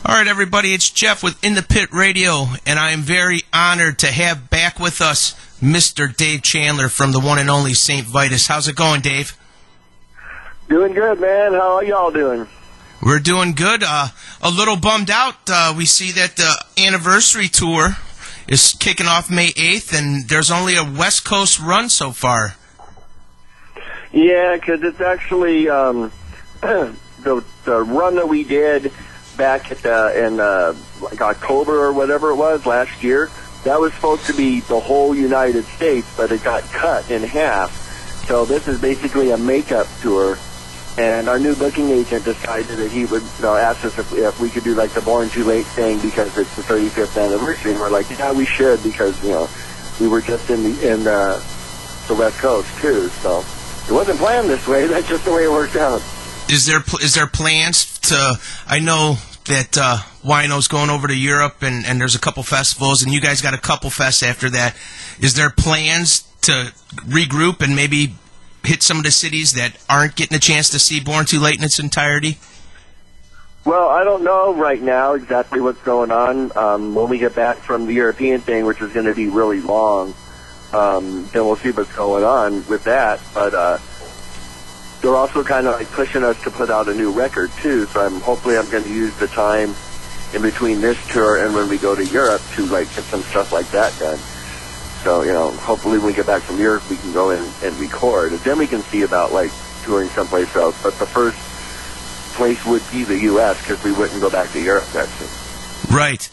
All right, everybody, it's Jeff with In the Pit Radio, and I am very honored to have back with us Mr. Dave Chandler from the one and only Saint Vitus. How's it going, Dave? Doing good, man. How are y'all doing? We're doing good. A little bummed out. We see that the anniversary tour is kicking off May 8th, and there's only a West Coast run so far. Yeah, because it's actually the run that we did back in like October or whatever it was last year. That was supposed to be the whole United States, but it got cut in half. So this is basically a makeup tour. And our new booking agent decided that he would ask us if we could do like the Born Too Late thing because it's the 35th anniversary. And we're like, yeah, we should because we were just in the West Coast too. So it wasn't planned this way. That's just the way it worked out. Is there plans to? I know that Wino's going over to Europe, and there's a couple festivals, and you guys got a couple fests after that. Is there plans to regroup and maybe hit some of the cities that aren't getting a chance to see Born Too Late in its entirety? Well, I don't know right now exactly what's going on. When we get back from the European thing, which is going to be really long, then we'll see what's going on with that. But they're also kind of like pushing us to put out a new record too. So hopefully I'm going to use the time in between this tour and when we go to Europe to like get some stuff like that done. So, hopefully when we get back from Europe, we can go in and record. And then we can see about, like, touring someplace else. But the first place would be the U.S. because we wouldn't go back to Europe, actually. Right.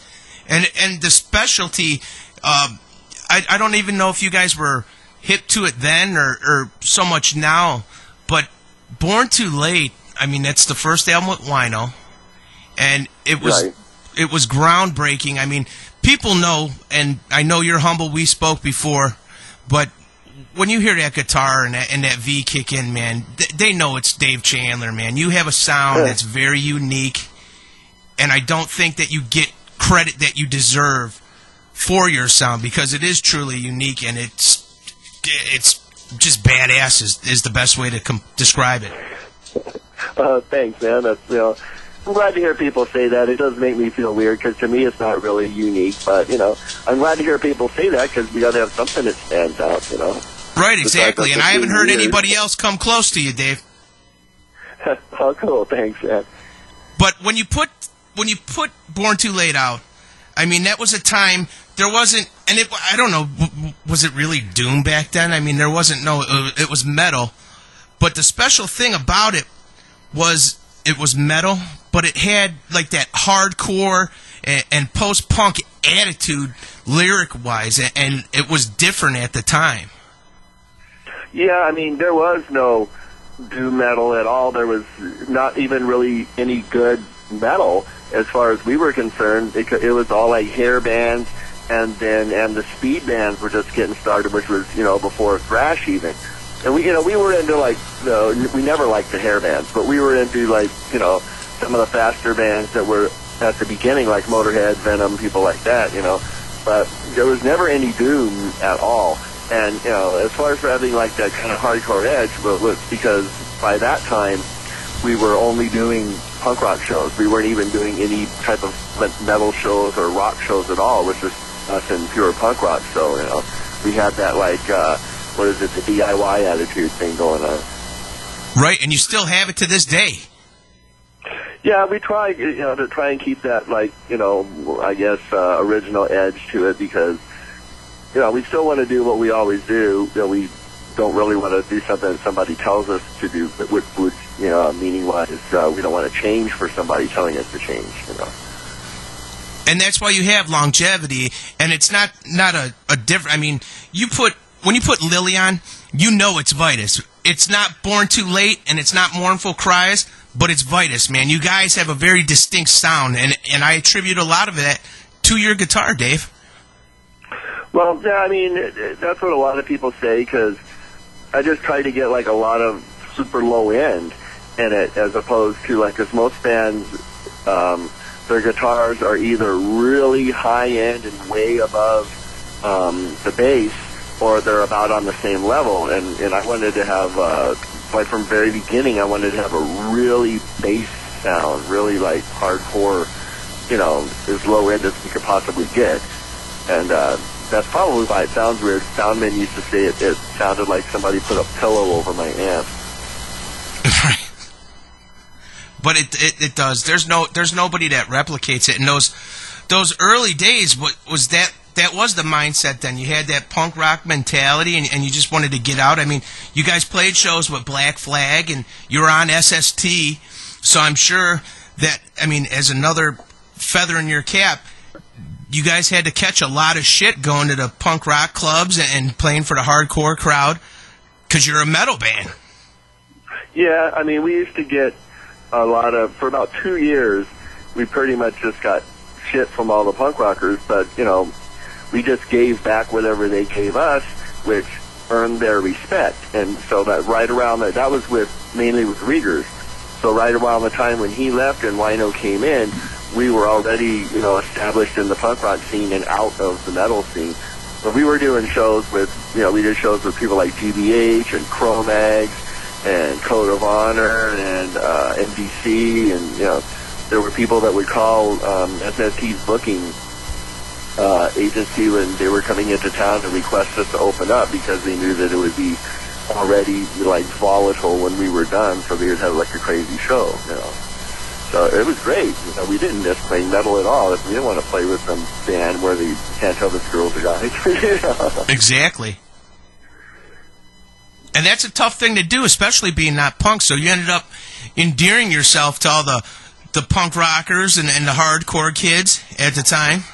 And the specialty, I don't even know if you guys were hip to it then or so much now, but Born Too Late, I mean, that's the first album with Wino, and it was right. It was groundbreaking. I mean, people know, and I know you're humble, we spoke before, but when you hear that guitar and that V kick in, man, they know it's Dave Chandler, man. You have a sound that's very unique, and I don't think that you get credit that you deserve for your sound because it is truly unique, and it's just badass is the best way to describe it. Thanks, man. That's, I'm glad to hear people say that. It does make me feel weird because to me it's not really unique. But, I'm glad to hear people say that because we got to have something that stands out, Right, exactly. And I haven't heard anybody else come close to you, Dave. Oh, cool. Thanks, man. But when you put Born Too Late out, I mean, that was a time there wasn't, and I don't know, was it really doom back then? I mean, there wasn't, it was metal. But the special thing about it was metal, but it had like that hardcore and post-punk attitude lyric-wise, and it was different at the time. Yeah, I mean, there was no doom metal at all. There was not even really any good metal as far as we were concerned. It was all like hair bands, and the speed bands were just getting started, which was, before thrash even. And we were into like, we never liked the hair bands, but we were into like, some of the faster bands that were at the beginning, like Motorhead, Venom, people like that, But there was never any doom at all. And, as far as having like that kind of hardcore edge, was because by that time we were only doing punk rock shows. We weren't even doing any type of metal shows or rock shows at all. It was just us in pure punk rock. So, we had that like, the DIY attitude thing going on. Right, and you still have it to this day. Yeah, we try, to try and keep that, like, I guess, original edge to it because, we still want to do what we always do. We don't really want to do something that somebody tells us to do, which meaning-wise, we don't want to change for somebody telling us to change, And that's why you have longevity, and it's not a different, I mean, when you put Lily on, it's Vitus. It's not Born Too Late, and it's not Mournful Cries, but it's Vitus, man. You guys have a very distinct sound, and I attribute a lot of that to your guitar, Dave. Well, yeah, I mean, that's what a lot of people say, because I just try to get, like, a lot of super low end in it, as opposed to, like, because most bands, their guitars are either really high end and way above the bass, or they're about on the same level. And I wanted to have, like from the very beginning, I wanted to have a really bass sound, really like hardcore as low end as we could possibly get. And that's probably why it sounds weird. Soundmen used to say it sounded like somebody put a pillow over my amp. Right. But it does. There's nobody that replicates it. And those early days, what was that? That was the mindset then. You had that punk rock mentality, and you just wanted to get out. I mean, you guys played shows with Black Flag, and you were on SST, so I'm sure that, I mean, as another feather in your cap, you guys had to catch a lot of shit going to the punk rock clubs and playing for the hardcore crowd, because you're a metal band. Yeah, I mean, we used to get a lot of, for about 2 years, we pretty much just got shit from all the punk rockers, but, we just gave back whatever they gave us, which earned their respect. And so that right around that was mainly with Riegers. So right around the time when he left and Wino came in, we were already, established in the punk rock scene and out of the metal scene. But we were doing shows with, we did shows with people like GBH and Cro-Mags and Code of Honor and NBC, and, there were people that would call SST's booking agency when they were coming into town to request us to open up because they knew that it would be already volatile when we were done, so they would have a crazy show, So it was great. We didn't miss playing metal at all. We didn't want to play with some band where they can't tell if it's girls or guys. Exactly. And that's a tough thing to do, especially being not punk. So you ended up endearing yourself to all the punk rockers and the hardcore kids at the time.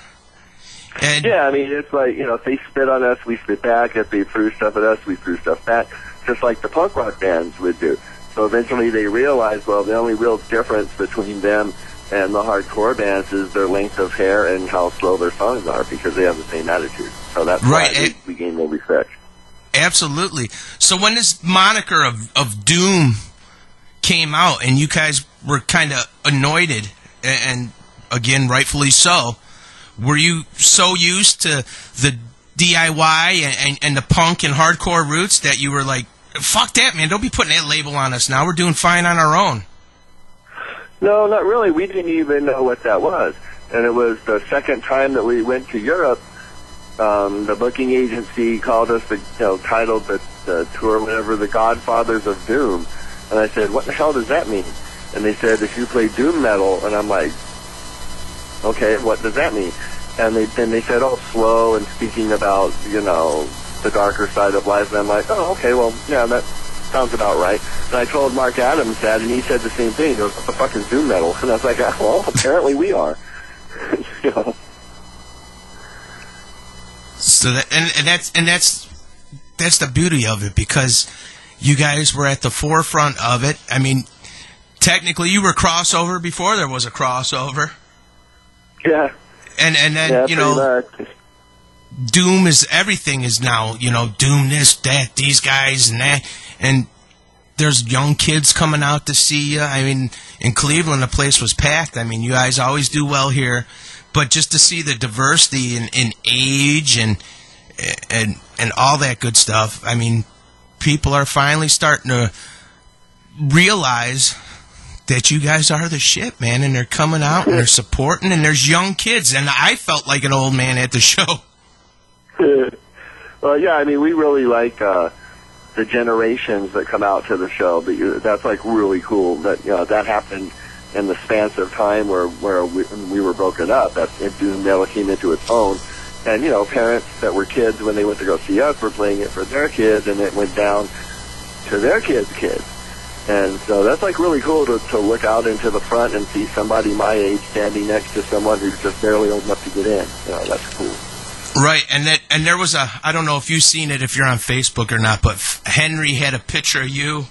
And yeah, I mean, it's like, if they spit on us, we spit back. If they threw stuff at us, we threw stuff back, just like the punk rock bands would do. So eventually they realized, well, the only real difference between them and the hardcore bands is their length of hair and how slow their songs are, because they have the same attitude. So that's why we gained their respect. Absolutely. So when this moniker of Doom came out and you guys were kind of anointed, and again, rightfully so, were you so used to the DIY and the punk and hardcore roots that you were like, fuck that, man, don't be putting that label on us now, we're doing fine on our own? No, not really. We didn't even know what that was. And it was the second time that we went to Europe, the booking agency called us, titled the tour, whatever, The Godfathers of Doom. And I said, what the hell does that mean? And they said, if you play doom metal, and I'm like, okay, what does that mean? And then they said, slow and speaking about, the darker side of life. And I'm like, oh, okay, well, yeah, that sounds about right. And I told Mark Adams that, and he said the same thing. He goes, what the fuck is doom metal? And I was like, well, apparently we are. So that's the beauty of it, because you guys were at the forefront of it. I mean, technically you were crossover before there was a crossover. Yeah. And then, Doom is, everything is now, Doom this, that, these guys and that. And there's young kids coming out to see you. I mean, in Cleveland, the place was packed. I mean, you guys always do well here. But just to see the diversity in age and all that good stuff, I mean, people are finally starting to realize that you guys are the shit, man, and they're coming out and they're supporting, and there's young kids, and I felt like an old man at the show. Well, yeah, I mean, we really like the generations that come out to the show. That's really cool that that happened in the span of time where we were broken up. That doom metal came into its own, and parents that were kids when they went to go see us were playing it for their kids, and it went down to their kids' kids. And so that's really cool to look out into the front and see somebody my age standing next to someone who's just barely old enough to get in. That's cool. Right, and there was I don't know if you've seen it, if you're on Facebook or not, but Henry had a picture of you,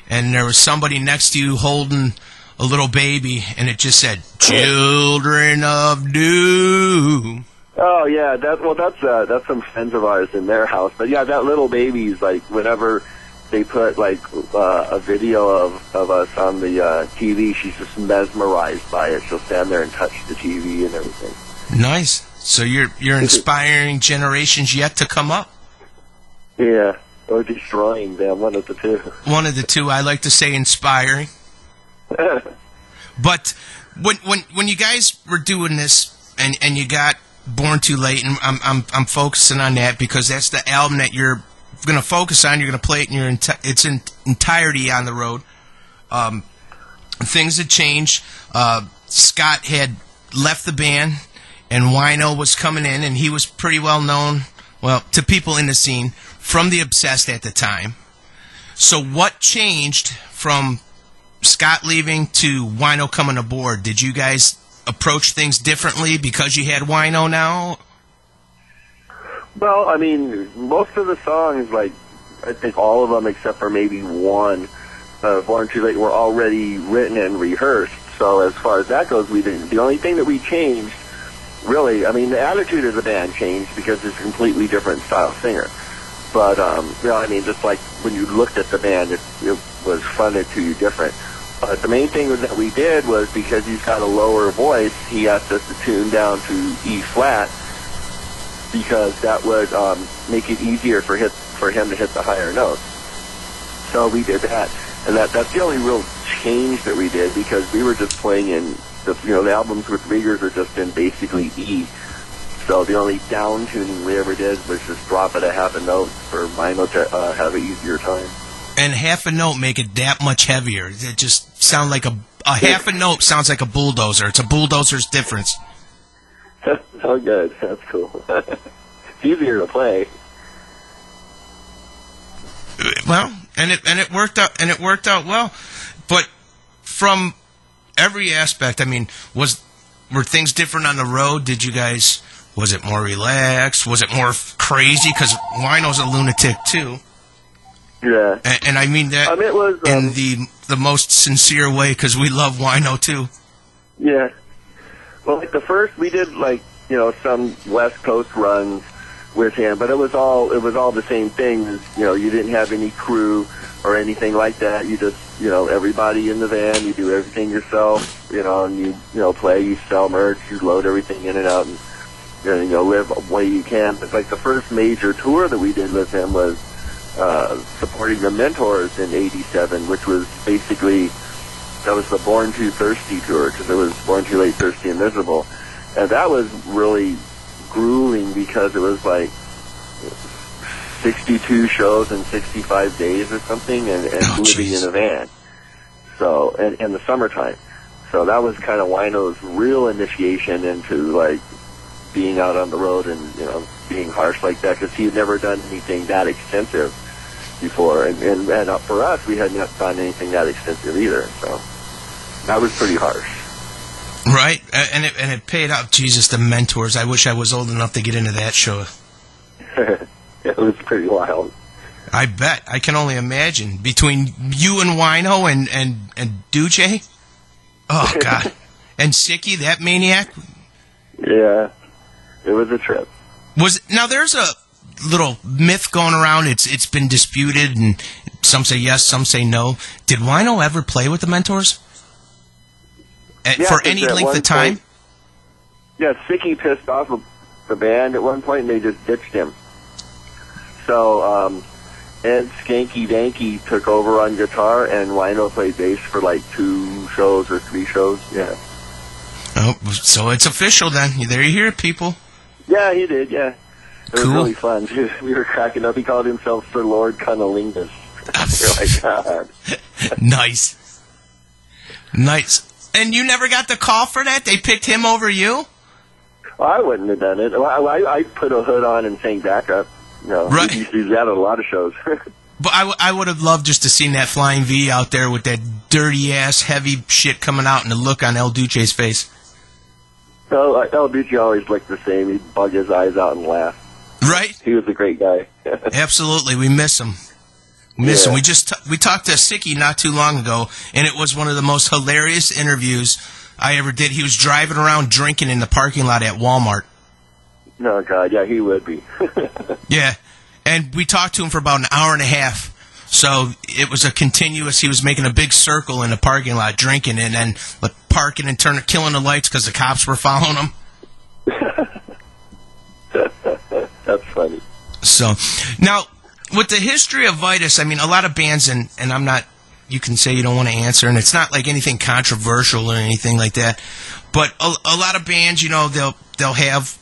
and there was somebody next to you holding a little baby, and it just said, Children of Doom. Oh, yeah, that's some friends of ours in their house. But, yeah, that little baby's, whenever they put, a video of us on the TV, she's just mesmerized by it. She'll stand there and touch the TV and everything. Nice. So you're inspiring generations yet to come up. Yeah, or destroying them, one of the two. One of the two. I like to say inspiring. But When you guys were doing this and you got Born Too Late, and I'm focusing on that because that's the album that you're going to focus on. You're going to play it in its entirety on the road. Things had changed. Scott had left the band, and Wino was coming in, and he was pretty well known, to people in the scene from the Obsessed at the time. So what changed from Scott leaving to Wino coming aboard? Did you guys approach things differently because you had Wino now? Well, I mean, most of the songs, like, I think all of them except for maybe one, Born Too Late, were already written and rehearsed. So as far as that goes, we didn't. The only thing that we changed, really, I mean, the attitude of the band changed because it's a completely different style singer. But, I mean, just like when you looked at the band, it was fronted to you different. But the main thing that we did was because he's got a lower voice, he asked us to tune down to E flat because that would make it easier for him to hit the higher notes. So we did that, and that's the only real change that we did because we were just playing in the albums with Riggers are just in basically E. So the only down tuning we ever did was just drop it a half a note for Wino to have an easier time. And half a note make it that much heavier. It just sounds like a half a note sounds like a bulldozer. It's a bulldozer's difference. Oh, good. That's cool. It's easier to play. Well, and it worked out, and it worked out well. But from every aspect, I mean, were things different on the road? Did you guys? Was it more relaxed? Was it more crazy? Because Wino's a lunatic too. Yeah, and I mean that it was, in the most sincere way because we love Wino too. Yeah. Well, like the first, we did some West Coast runs with him, but it was all the same thing. You didn't have any crew or anything like that. You just everybody in the van. You do everything yourself. And you play. You sell merch. You load everything in and out, and live the way you can. But like the first major tour that we did with him was supporting the Mentors in '87, which was basically that was the Born Too Thirsty tour because it was Born Too Late, Thirsty, and Miserable, and that was really grueling because it was like 62 shows in 65 days or something, and living in a van. So in the summertime, so that was kind of Wino's real initiation into like being out on the road and being harsh like that because he had never done anything that extensive before, and for us we hadn't done anything that extensive either, so that was pretty harsh. Right, and it paid out. Jesus, the Mentors. I wish I was old enough to get into that show. It was pretty wild. I bet. I can only imagine between you and Wino and Duce. Oh God, and Sicky, that maniac. Yeah, it was a trip. Now there's a little myth going around. It's been disputed, and some say yes, some say no. Did Wino ever play with the Mentors for any length of time? Yeah, Sicky pissed off the band at one point, and they just ditched him. So Ed Skanky Danky took over on guitar, and Wino played bass for like 2 shows or 3 shows. Yeah. Oh, so it's official then. There you hear it, people. Yeah, he did. Yeah. It was cool. Really fun. We were cracking up. He called himself Sir Lord Cunnilingus. You're like, God. Nice. And you never got the call for that? They picked him over you? Well, I wouldn't have done it. I put a hood on and sang backup. Right. He's at a lot of shows. But I would have loved just to seen that Flying V out there with that dirty-ass, heavy shit coming out and the look on El Duce's face. No, El Duce always looked the same. He'd bug his eyes out and laugh. Right? He was a great guy. Absolutely. We miss him. him. We talked to Sicky not too long ago, and it was one of the most hilarious interviews I ever did. He was driving around drinking in the parking lot at Walmart. No, God, yeah, he would be. Yeah, and we talked to him for about an hour and a half. So it was a continuous. He was making a big circle in the parking lot, drinking, and then parking and killing the lights because the cops were following him. That's funny. So now, with the history of Vitus, I mean, a lot of bands, and I'm not you can say you don't want to answer, and it's not like anything controversial or anything like that. But a lot of bands, you know, they'll have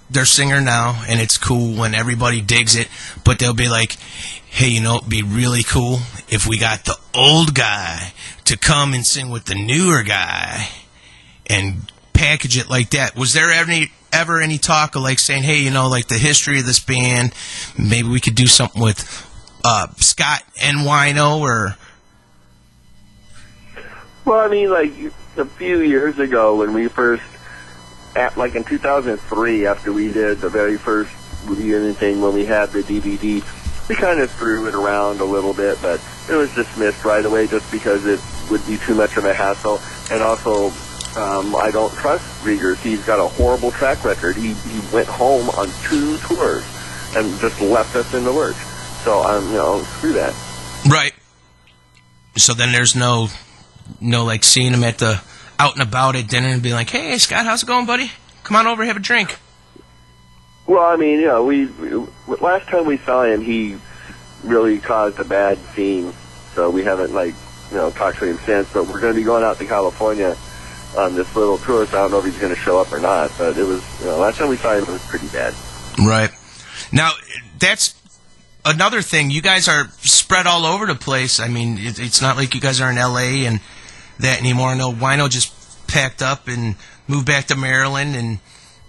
their singer now, and it's cool, and everybody digs it. But they'll be like, hey, you know, it'd be really cool if we got the old guy to come and sing with the newer guy and package it like that. Was there ever any talk of like saying, hey, you know, like the history of this band, maybe we could do something with Scott and Wino, or? Well, I mean, like a few years ago when we first, like in 2003, after we did the very first reunion thing when we had the DVD, we kind of threw it around a little bit, but it was dismissed right away just because it would be too much of a hassle. And also, I don't trust Riegers. He's got a horrible track record. He went home on 2 tours and just left us in the lurch. So, you know, screw that. Right. So then there's no like seeing him at the out and about at dinner and being like, hey, Scott, how's it going, buddy? Come on over, have a drink. Well, I mean, you know, we last time we saw him, he really caused a bad scene. So we haven't, like, you know, talked to him since. But we're going to be going out to California on this little tour, so I don't know if he's going to show up or not. But it was, you know, last time we saw him, it was pretty bad. Right. Now, that's another thing. You guys are spread all over the place. I mean, it's not like you guys are in L.A. and that anymore. No, Wino just packed up and moved back to Maryland, and,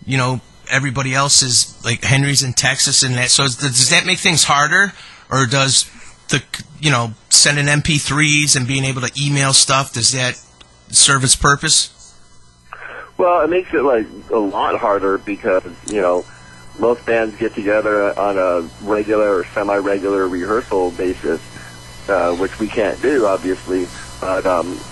you know, everybody else is, like, Henry's in Texas and that. So does that make things harder, or does the, you know, sending MP3s and being able to email stuff, does that serve its purpose? Well, it makes it, like, a lot harder because, you know, most bands get together on a regular or semi-regular rehearsal basis, which we can't do, obviously. But,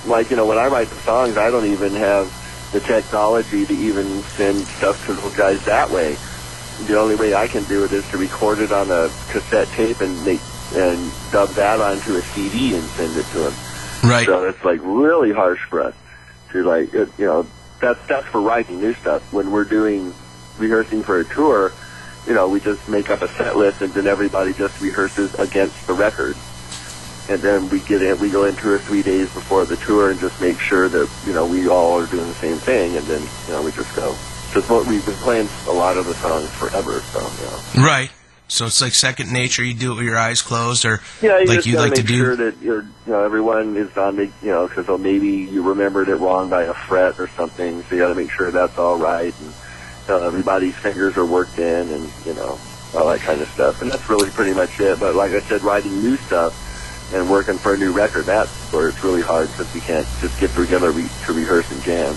like, you know, when I write the songs, I don't even have the technology to even send stuff to those guys that way. The only way I can do it is to record it on a cassette tape and dub that onto a CD and send it to them. Right. So it's, like, really harsh for us to, like, you know, that's for writing new stuff. When we're doing rehearsing for a tour, you know, we just make up a set list and then everybody just rehearses against the record. And then we go in 2 or 3 days before the tour and just make sure that, you know, we all are doing the same thing, and then, you know, we just go. Because we've been playing a lot of the songs forever, so, you know. Right. So it's like second nature. You do it with your eyes closed, or yeah, you like just you like to do. Sure that you know, everyone is on the, you know, because maybe you remembered it wrong by a fret or something, so you got to make sure that's all right, and, you know, everybody's fingers are worked in, and, you know, all that kind of stuff. And that's really pretty much it. But like I said, writing new stuff and working for a new record, that's where it's really hard because we can't just get together to rehearse and jam.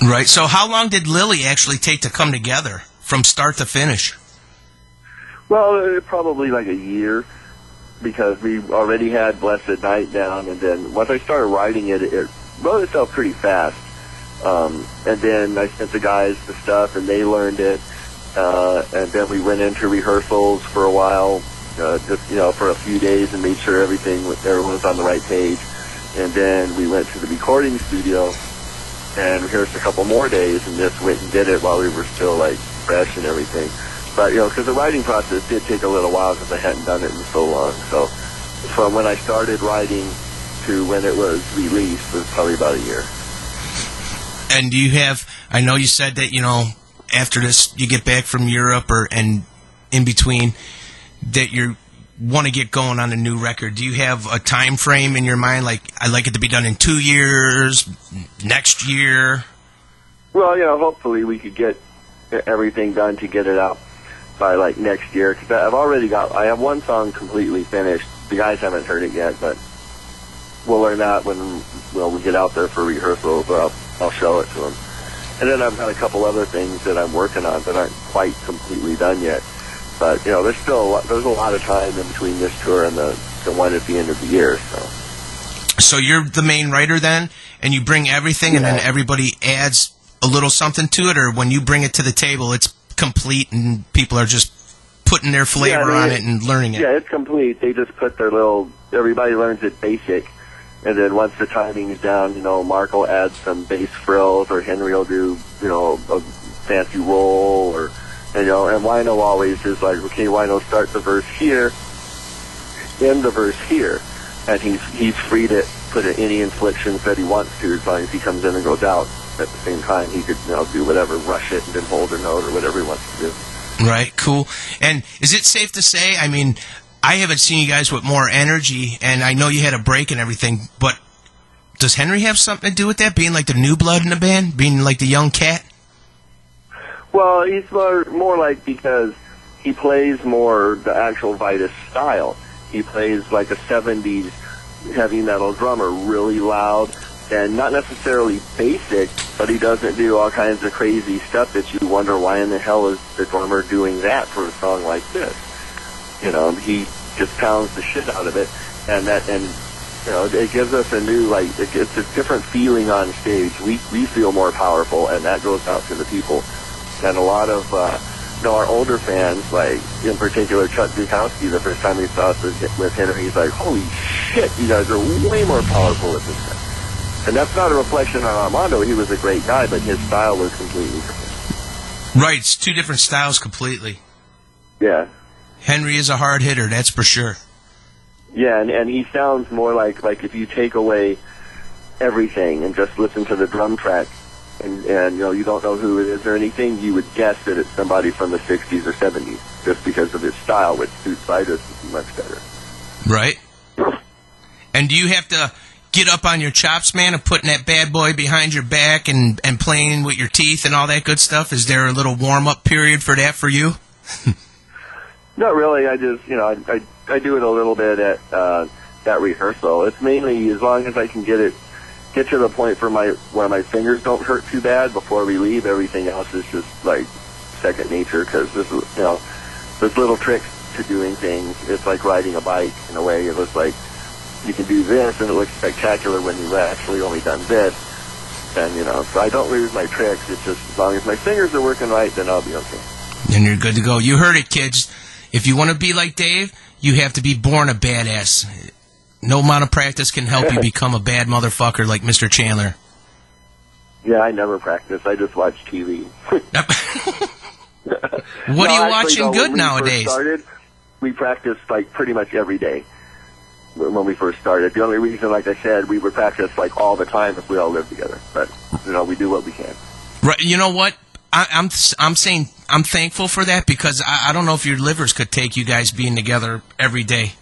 Right. So how long did Lily actually take to come together from start to finish? Well, probably like a year, because we already had Blessed Night down, and then once I started writing it, it wrote itself pretty fast. And then I sent the guys the stuff, and they learned it, and then we went into rehearsals for a while, just, you know, for a few days, and made sure everyone was on the right page. And then we went to the recording studio and rehearsed a couple more days, and just went and did it while we were still, like, fresh and everything. But, you know, because the writing process did take a little while because I hadn't done it in so long. So from when I started writing to when it was released was probably about a year. And do you have, I know you said that, you know, after this you get back from Europe and in between that you want to get going on a new record. Do you have a time frame in your mind? Like, I'd like it to be done in 2 years, next year? Well, you know, hopefully we could get everything done to get it out by, like, next year. Because I have one song completely finished. The guys haven't heard it yet, but we'll learn that when we get out there for rehearsals, or I'll show it to them. And then I've got a couple other things that I'm working on that aren't quite completely done yet. But, you know, there's a lot of time in between this tour and the one at the end of the year. So you're the main writer then, and you bring everything, and then everybody adds a little something to it, or when you bring it to the table, it's complete and people are just putting their flavor on it and learning it. Yeah, it's complete. They just put their everybody learns it basic. And then once the timing's down, you know, Mark will add some bass frills, or Henry will do, you know, a fancy roll, or, you know, and Wino always is like, okay, Wino, start the verse here, end the verse here. And he's free to put in any inflictions that he wants to, as long as he comes in and goes out at the same time. He could, do whatever, rush it and then hold a note or whatever he wants to do. Right, cool. And is it safe to say, I mean, I haven't seen you guys with more energy, and I know you had a break and everything, but does Henry have something to do with that, being like the new blood in the band, being like the young cat? Well, he's more like, because he plays more the actual Vitus style. He plays like a 70s heavy metal drummer, really loud, and not necessarily basic, but he doesn't do all kinds of crazy stuff that you wonder why in the hell is the drummer doing that for a song like this. He just pounds the shit out of it, and it gives us a new, it's a different feeling on stage. We feel more powerful, and that goes out to the people. And a lot of, our older fans, like, in particular, Chuck Zukowski, the first time he saw us with Henry, he's like, holy shit, you guys are way more powerful at this time. And that's not a reflection on Armando. He was a great guy, but his style was completely different. Right, it's two different styles completely. Yeah. Henry is a hard hitter, that's for sure. Yeah, and he sounds more like if you take away everything and just listen to the drum track, and you don't know who it is or anything, you would guess that it's somebody from the 60s or 70s, just because of his style, which suits Vitus much better. Right. And do you have to get up on your chops, man, of putting that bad boy behind your back and playing with your teeth and all that good stuff? Is there a little warm-up period for that for you? Not really. I just, I do it a little bit at rehearsal. It's mainly as long as I can get to the point where my fingers don't hurt too bad before we leave. Everything else is just like second nature, because there's little tricks to doing things. It's like riding a bike in a way. It looks like you can do this and it looks spectacular when you've actually only done this. And so I don't lose my tricks. It's just as long as my fingers are working right, then I'll be okay. And you're good to go. You heard it, kids. If you want to be like Dave, you have to be born a badass. No amount of practice can help you become a bad motherfucker like Mr. Chandler. Yeah, I never practice. I just watch TV. What are you watching good nowadays? We practiced like pretty much every day when we first started. The only reason, like I said, we would practice like all the time if we all lived together. But we do what we can. Right. You know what? I'm saying I'm thankful for that, because I don't know if your livers could take you guys being together every day.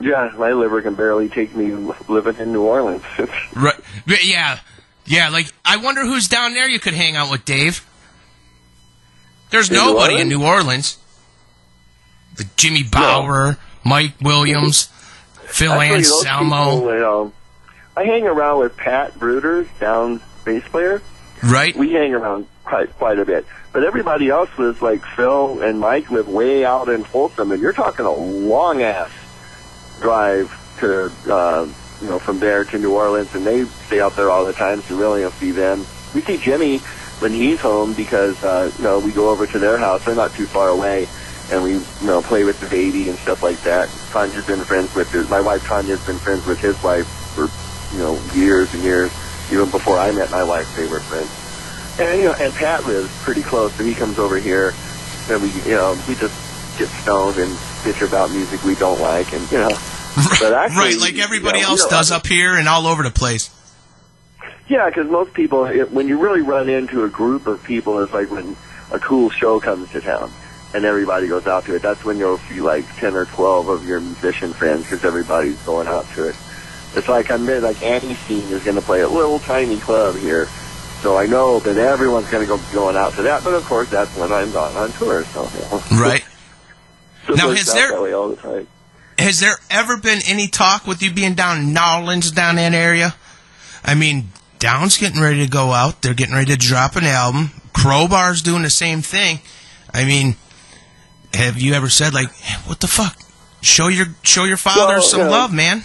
Yeah, my liver can barely take me living in New Orleans. Right. Yeah. Like, I wonder who's down there you could hang out with, Dave. There's nobody in New Orleans. The Jimmy Bauer, Mike Williams, Phil Anselmo. People, I hang around with Pat Bruder, Downs bass player. Right. We hang around quite a bit. But everybody else lives, like Phil and Mike live way out in Folsom, and you're talking a long-ass drive to, from there to New Orleans, and they stay out there all the time, so really don't see them. We see Jimmy when he's home because, we go over to their house. They're not too far away, and we, play with the baby and stuff like that. Tanya's been friends with my wife Tanya's been friends with his wife for, years and years. Even before I met my wife, they were friends. And, and Pat lives pretty close, so he comes over here, and we just get stoned and bitch about music we don't like, and, But actually, right, like everybody else does up here and all over the place. Yeah, because most people, when you really run into a group of people, it's like when a cool show comes to town and everybody goes out to it. That's when you'll see like 10 or 12 of your musician friends, because everybody's going out to it. It's like Annie Scene is going to play a little tiny club here, so I know that everyone's going to go going out to that. But of course, that's when I'm gone on tour. So right. Now, has there ever been any talk with you being down in New Orleans, down that area? I mean, Down's getting ready to go out. They're getting ready to drop an album. Crowbar's doing the same thing. I mean, have you ever said, like, what the fuck? Show your father some love, man.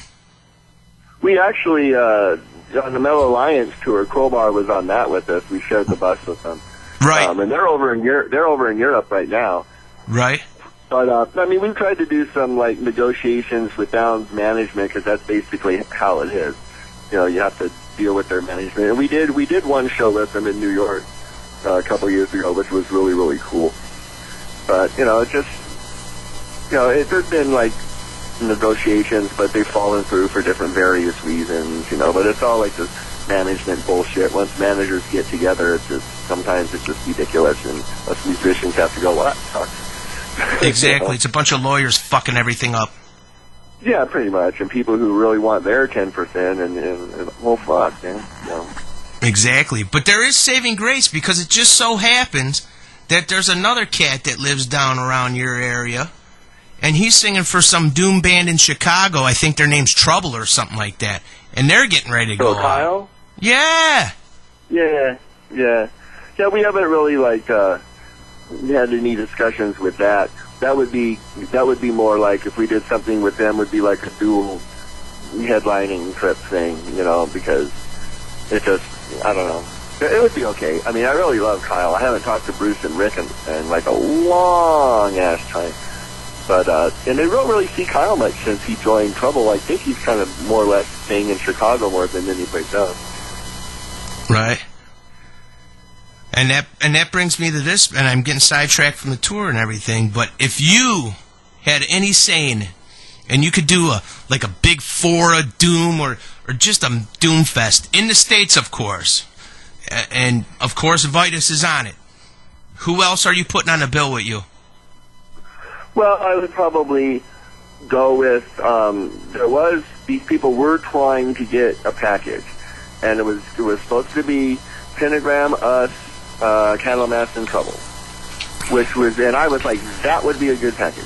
We actually, on the Metal Alliance tour, Crowbar was on that with us. We shared the bus with them. Right. And they're over in Europe right now. Right. But, we've tried to do some, negotiations with Down's management, because that's basically how it is. You have to deal with their management. And we did one show with them in New York a couple of years ago, which was really, really cool. But, there's been, negotiations, but they've fallen through for different various reasons, you know. But it's all like this management bullshit. Once managers get together, it's just sometimes it's just ridiculous, and us musicians have to go, what? Exactly. It's a bunch of lawyers fucking everything up. Yeah, pretty much. And people who really want their 10%, and well, fuck, man. You know. Exactly. But there is saving grace, because it just so happens that there's another cat that lives down around your area, and he's singing for some doom band in Chicago. I think their name's Trouble or something like that. And they're getting ready to go Kyle? on. Yeah. Yeah. Yeah, we haven't really, like, had any discussions with that. That would be more like if we did something with them, would be like a dual headlining trip thing, you know, because it just, I don't know. It would be okay. I mean, I really love Kyle. I haven't talked to Bruce and Rick in like a long-ass time. But, and I don't really see Kyle much since he joined Trouble. I think he's kind of more or less staying in Chicago more than anyplace else. Right. And that brings me to this, and I'm getting sidetracked from the tour and everything, but if you had any say in it, and you could do a big four, a Doom, or just a Doom Fest, in the States, of course, and, of course, Vitus is on it, who else are you putting on the bill with you? Well, I would probably go with, these people were trying to get a package, and it was supposed to be Pentagram, us, Candlemass, and Trouble, and I was like, that would be a good package.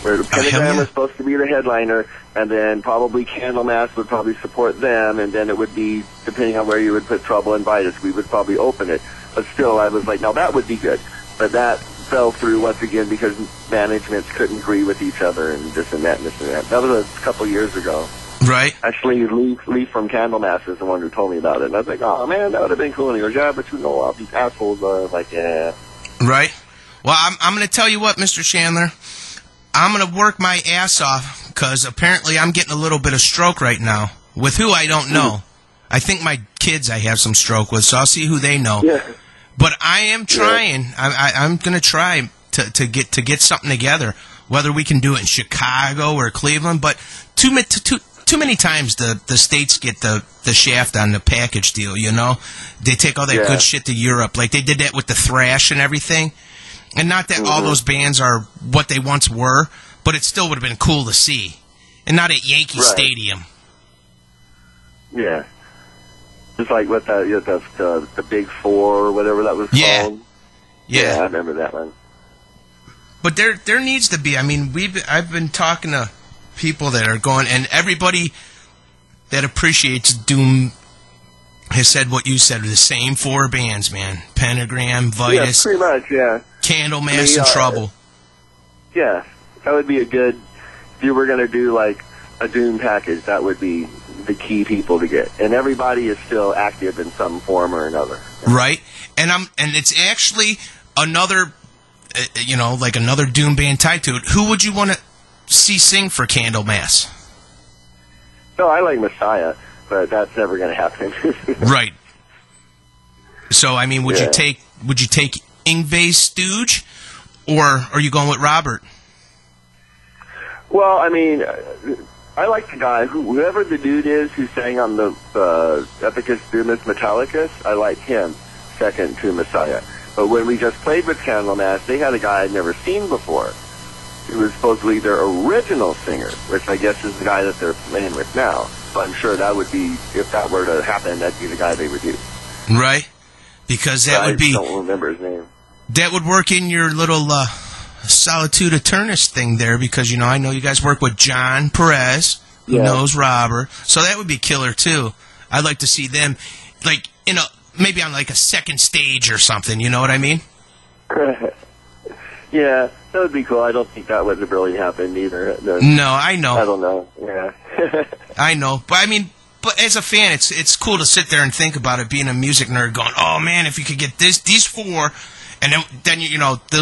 Where the Pentagram was supposed to be the headliner, and then probably Candlemass would probably support them, and then it would be, depending on where you would put Trouble and Vitus, we would probably open it. But still, I was like, now that would be good. But that fell through once again because managements couldn't agree with each other, and this and that and this and that. That was a couple years ago. Right. Actually, Lee from Candlemass is the one who told me about it. And I was like, oh, man, that would have been cool. And he goes, yeah, but you know all these assholes are. Like, yeah. Right. Well, I'm going to tell you what, Mr. Chandler. I'm going to work my ass off because apparently I'm getting a little bit of stroke right now. With who, I don't know. I think my kids I have some stroke with, so I'll see who they know. Yeah. But I am trying. Yeah. I'm going to try to get something together, whether we can do it in Chicago or Cleveland. But too many times the states get the shaft on the package deal, you know? They take all that good shit to Europe. Like they did that with the thrash and everything. And not that all those bands are what they once were, but it still would have been cool to see. And not at Yankee Stadium. Yeah. Just like what the Big Four or whatever that was called. Yeah, I remember that one. But there needs to be, I mean, I've been talking to people that are going, and everybody that appreciates Doom has said what you said, the same four bands, man. Pentagram, Vitus. Yeah, pretty much, yeah. Candlemass, and Trouble. Yeah, that would be a good, if you were going to do like a Doom package, that would be the key people to get. And everybody is still active in some form or another. Right. And it's actually another, like another Doom band tied to it. Who would you want to see sing for Candlemass? No, I like Messiah, but that's never going to happen. Right. So, I mean, would you take Yngwie Stooge, or are you going with Robert? Well, I mean, I like the guy, whoever the dude is who sang on the Epicus Doomus Metallicus, I like him second to Messiah. But when we just played with Candlemass, they had a guy I'd never seen before, who was supposedly their original singer, which I guess is the guy that they're playing with now. So I'm sure that would be, if that were to happen, that'd be the guy they would use. Right. Because that would be... I don't remember his name. That would work in your little Solitude Eternus thing there, because, I know you guys work with John Perez, who knows Robert. So that would be killer, too. I'd like to see them, like, maybe on, like, a second stage or something, you know what I mean? Yeah, that would be cool. I don't think that would have really happened either. No, I know. I don't know, yeah. I know, but I mean... But as a fan, it's cool to sit there and think about it, being a music nerd, going, oh, man, if you could get these four, and then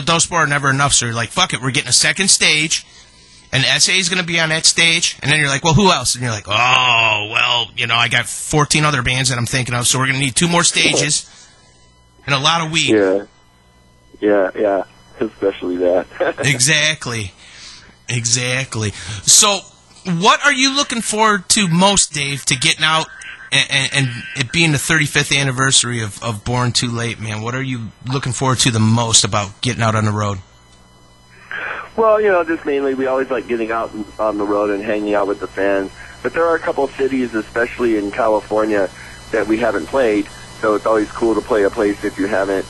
those four are never enough, so you're like, fuck it, we're getting a second stage, and SA is going to be on that stage, and then you're like, well, who else? And you're like, oh, well, I got 14 other bands that I'm thinking of, so we're going to need 2 more stages, and a lot of weed. Yeah, especially that. Exactly. Exactly. So, what are you looking forward to most, Dave, to getting out and it being the 35th anniversary of Born Too Late, man? What are you looking forward to the most about getting out on the road? Well, just mainly we always like getting out on the road and hanging out with the fans. But there are a couple of cities, especially in California, that we haven't played. So it's always cool to play a place if you haven't,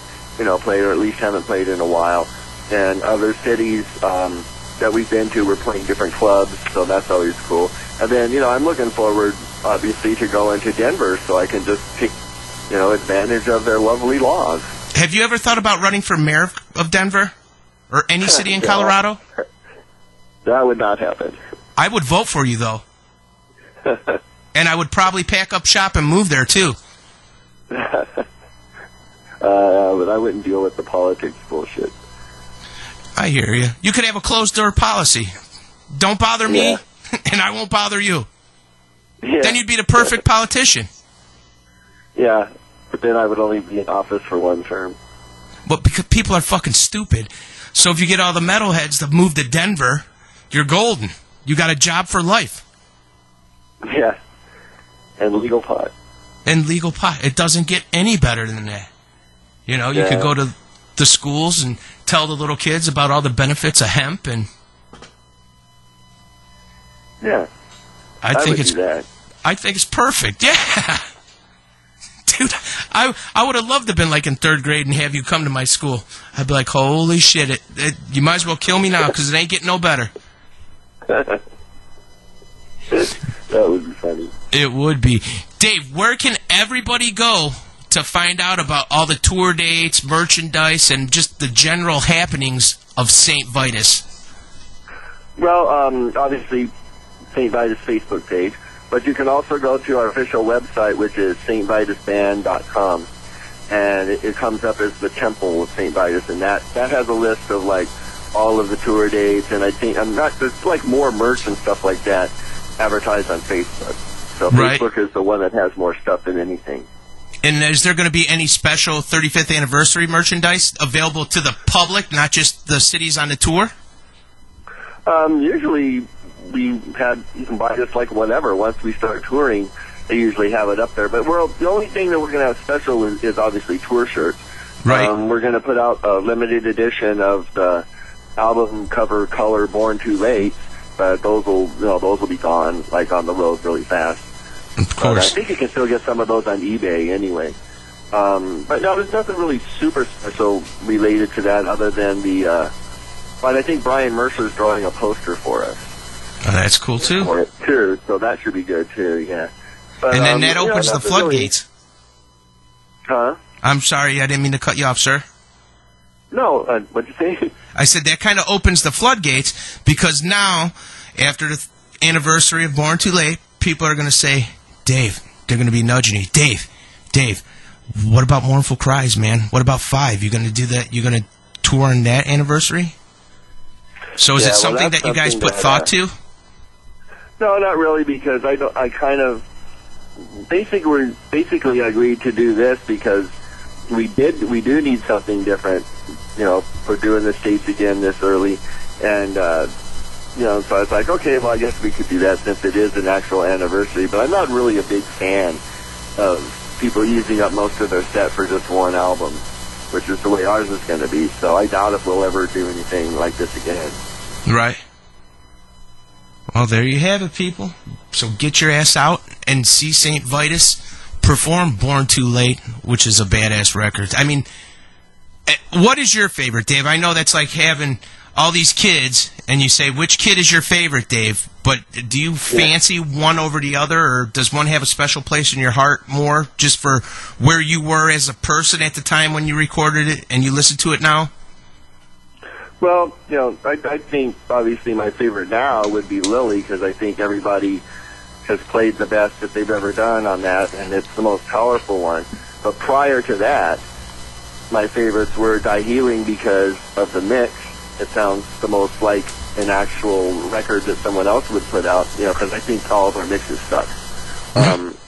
played or at least haven't played in a while. And other cities that we've been to, we're playing different clubs, so that's always cool. And then, I'm looking forward, obviously, to going to Denver so I can just take, advantage of their lovely laws. Have you ever thought about running for mayor of Denver? Or any city in Colorado? That would not happen. I would vote for you, though. And I would probably pack up shop and move there, too. But I wouldn't deal with the politics bullshit. I hear you. You could have a closed-door policy. Don't bother me, and I won't bother you. Yeah. Then you'd be the perfect politician. Yeah, but then I would only be in office for one term. But because people are fucking stupid. So if you get all the metalheads to move to Denver, you're golden. You got a job for life. Yeah. And legal pot. And legal pot. It doesn't get any better than that. You could go to the schools and tell the little kids about all the benefits of hemp and... Yeah. I think it's perfect. Yeah. Dude, I would have loved to have been like in third grade and have you come to my school. I'd be like, holy shit, you might as well kill me now because it ain't getting no better. That would be funny. It would be. Dave, where can everybody go to find out about all the tour dates, merchandise, and just the general happenings of Saint Vitus? Well, obviously, Saint Vitus Facebook page. But you can also go to our official website, which is stvitusband.com, and it comes up as the Temple of Saint Vitus, and that has a list of like all of the tour dates, and I think there's like more merch and stuff like that advertised on Facebook. So right. Facebook is the one that has more stuff than anything. And is there going to be any special 35th anniversary merchandise available to the public, not just the cities on the tour? Usually. You can buy just like whatever. Once we start touring, they usually have it up there. But the only thing that we're going to have special is obviously tour shirts. Right. We're going to put out a limited edition of the album cover color Born Too Late, but those will be gone like on the road really fast. Of course. But I think you can still get some of those on eBay anyway. But no, there's nothing really super special related to that other than but I think Brian Mercer's drawing a poster for us. Oh, that's cool, too. For it, too. So that should be good, too, yeah. But, and then that opens the floodgates. Huh? I'm sorry, I didn't mean to cut you off, sir. No, what'd you say? I said that kind of opens the floodgates because now, after the anniversary of Born Too Late, people are going to say, Dave, they're going to be nudging you. Dave, what about Mournful Cries, man? What about 5? You going to do that? You going to tour on that anniversary? So is it something that you guys put thought to? No, not really, because I kind of basically agreed to do this because we do need something different, for doing the States again this early, and so I was like, okay, well, I guess we could do that since it is an actual anniversary. But I'm not really a big fan of people using up most of their set for just one album, which is the way ours is going to be. So I doubt if we'll ever do anything like this again. Right. Well, there you have it, people. So get your ass out and see Saint Vitus perform Born Too Late, which is a badass record. I mean, what is your favorite, Dave? I know that's like having all these kids, and you say, which kid is your favorite, Dave? But do you fancy one over the other, or does one have a special place in your heart more just for where you were as a person at the time when you recorded it and you listen to it now? Well, I think obviously my favorite now would be Lily because I think everybody has played the best that they've ever done on that, and it's the most powerful one. But prior to that, my favorites were Die Healing because of the mix. It sounds the most like an actual record that someone else would put out, because I think all of our mixes suck.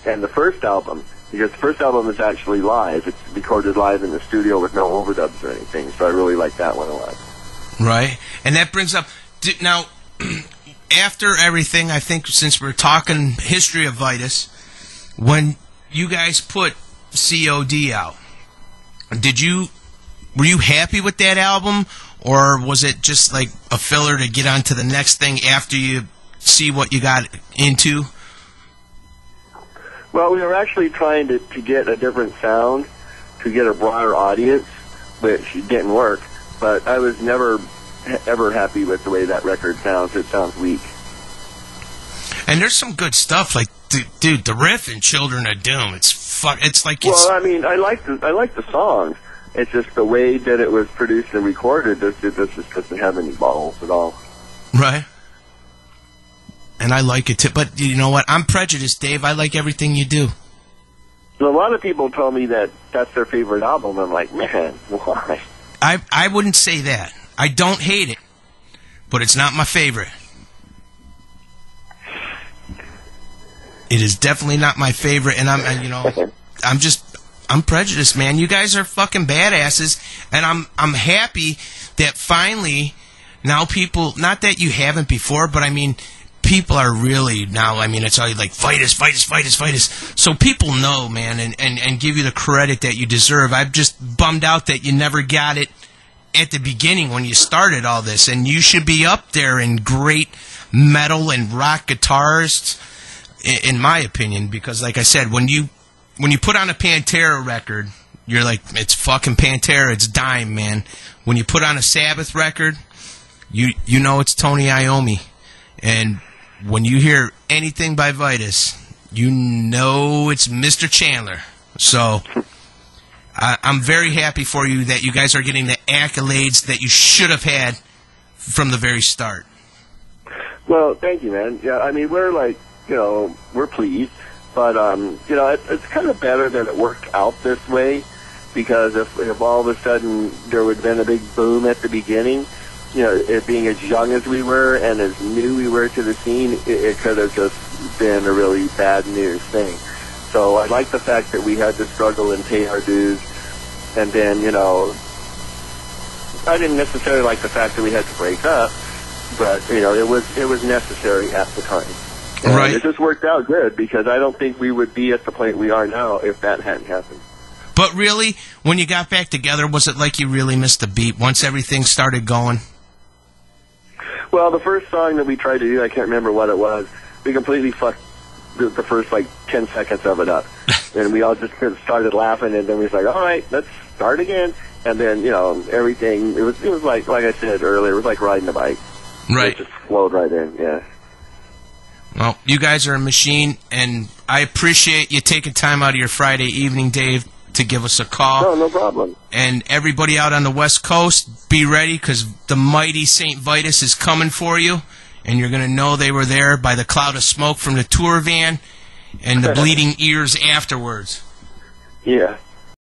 And the first album, because the first album is actually live. It's recorded live in the studio with no overdubs or anything, so I really like that one a lot. Right. And that brings up, now, after everything, I think since we're talking history of Vitus, when you guys put COD out, were you happy with that album, or was it just like a filler to get on to the next thing after you see what you got into? Well, we were actually trying to get a different sound, to get a broader audience, which didn't work. But I was never, ever happy with the way that record sounds. It sounds weak. And there's some good stuff, like, dude, the riff in Children of Doom, it's like it's... Well, I mean, I like the songs. It's just the way that it was produced and recorded, this just doesn't have any balls at all. Right. And I like it too. But you know what? I'm prejudiced, Dave. I like everything you do. So a lot of people told me that that's their favorite album. I'm like, man, why? I wouldn't say that. I don't hate it, but it's not my favorite. It is definitely not my favorite, and I'm prejudiced, man. You guys are fucking badasses, and I'm happy that finally now people, not that you haven't before, but I mean, people are really now, I mean, it's all like Vitus. So people know, man, and give you the credit that you deserve. I'm just bummed out that you never got it at the beginning when you started all this, and you should be up there in great metal and rock guitarists, in my opinion, because like I said, when you put on a Pantera record, you're like, it's fucking Pantera, it's Dime, man. When you put on a Sabbath record, you know it's Tony Iommi. And when you hear anything by Vitus, you know it's Mr. Chandler. So I'm very happy for you that you guys are getting the accolades that you should have had from the very start. Well, thank you, man. Yeah, I mean, we're like, we're pleased. But, it's kind of better that it worked out this way, because if all of a sudden there would have been a big boom at the beginning, it being as young as we were and as new we were to the scene, it could have just been a really bad news thing. So I like the fact that we had to struggle and pay our dues, and then, I didn't necessarily like the fact that we had to break up, but, it was necessary at the time. And right. It just worked out good, because I don't think we would be at the point we are now if that hadn't happened. But really, when you got back together, was it like you really missed the beat once everything started going? Well, the first song that we tried to do, I can't remember what it was, we completely fucked the first, 10 seconds of it up. And we all just started laughing, and then we was like, all right, let's start again. And then, everything, it was like I said earlier, it was like riding a bike. Right. It just flowed right in, yeah. Well, you guys are a machine, and I appreciate you taking time out of your Friday evening, Dave, to give us a call. No problem. And everybody out on the West Coast, be ready, because the mighty Saint Vitus is coming for you, and you're going to know they were there by the cloud of smoke from the tour van and the bleeding ears afterwards. Yeah.